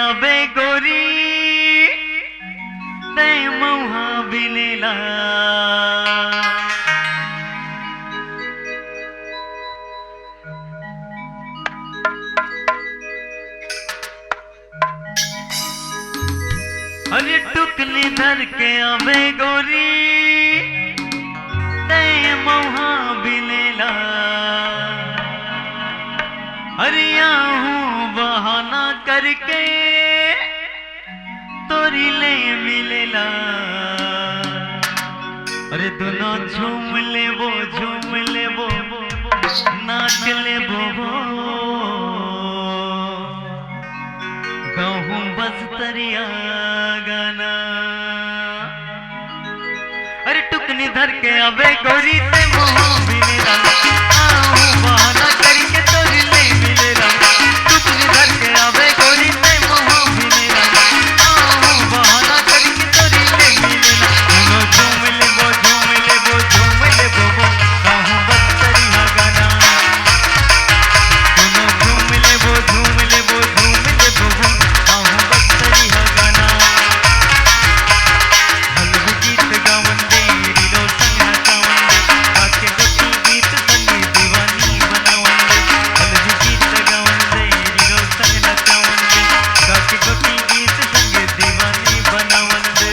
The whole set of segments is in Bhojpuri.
आवे गोरी ते मौहा बिनेला अरे टुकली धर के आवे गोरी ते मौहा बिनेला अरे हूँ बहाना करके तोरी ले मिलेला अरे दोनों झूम ले वो नाच ले वो गाऊं बस तरिया गाना अरे टुकनी धर के आवे गोरी ते मुँह बिनेला आहूं बहाना करके तोरी ले मिलेला टुकनी धर के आवे गोरी ते मुँह बिनेला आहूं बहाना करके तोरी ले मिलेला दोनों झूम ले वो गाऊं बस तरिया गाना दोनों झूम ले वो गाऊं बस तरिया गाना हलवी गीत गावन दे रीलो संग नचावन दे आके गोटी गीत संगी दीवानी बनावन दे हलवी गीत गावन दे रीलो संग नचावन दे आके गोटी गीत संगी दीवानी बनावन दे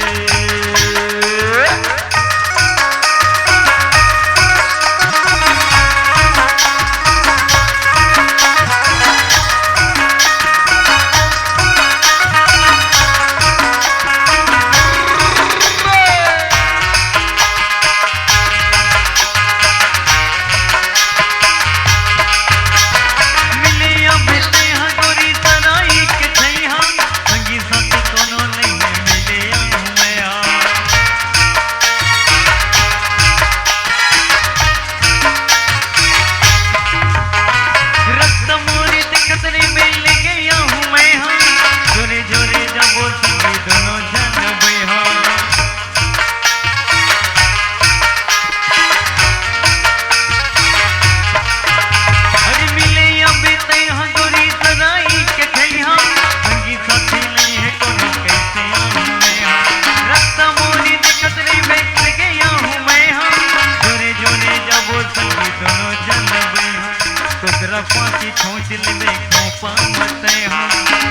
फांसी खोज ले खोपा मते हाँ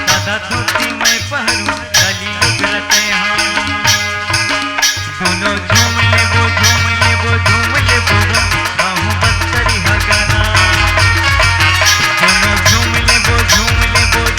दादा धोती मैं पहरू गली उगलते हाँ दोनों झूम ले वो गाऊं बस तरिया गाना दोनों झूम ले वो गाऊं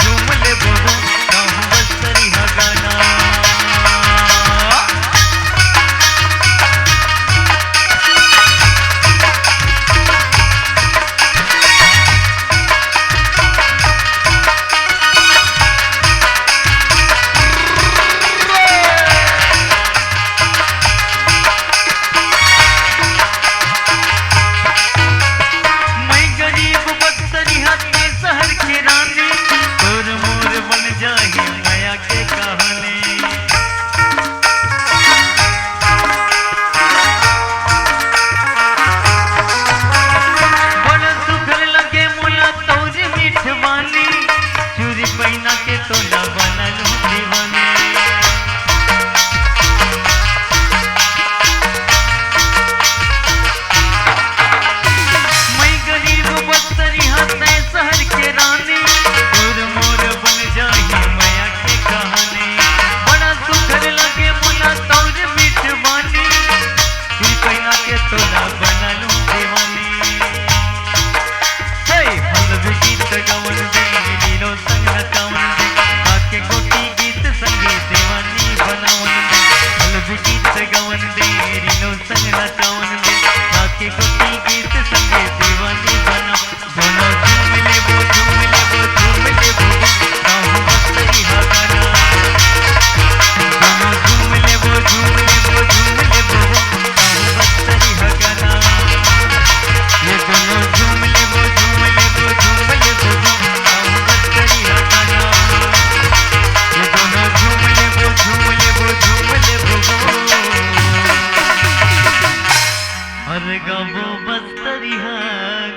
बस तरिया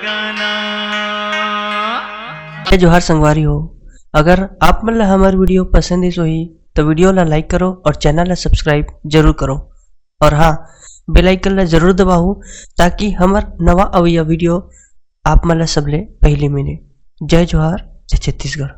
गाना जोहार संगवारी हो। अगर आप मतलब हमारी वीडियो पसंद ही तो वीडियो ला लाइक करो और चैनल ला सब्सक्राइब जरूर करो। और हाँ, बेल आइकन ला जरूर दबाओ ताकि हमार नवा अवैया वीडियो आप मतलब सबले पहले मिले। जय जोहार, जय छत्तीसगढ़।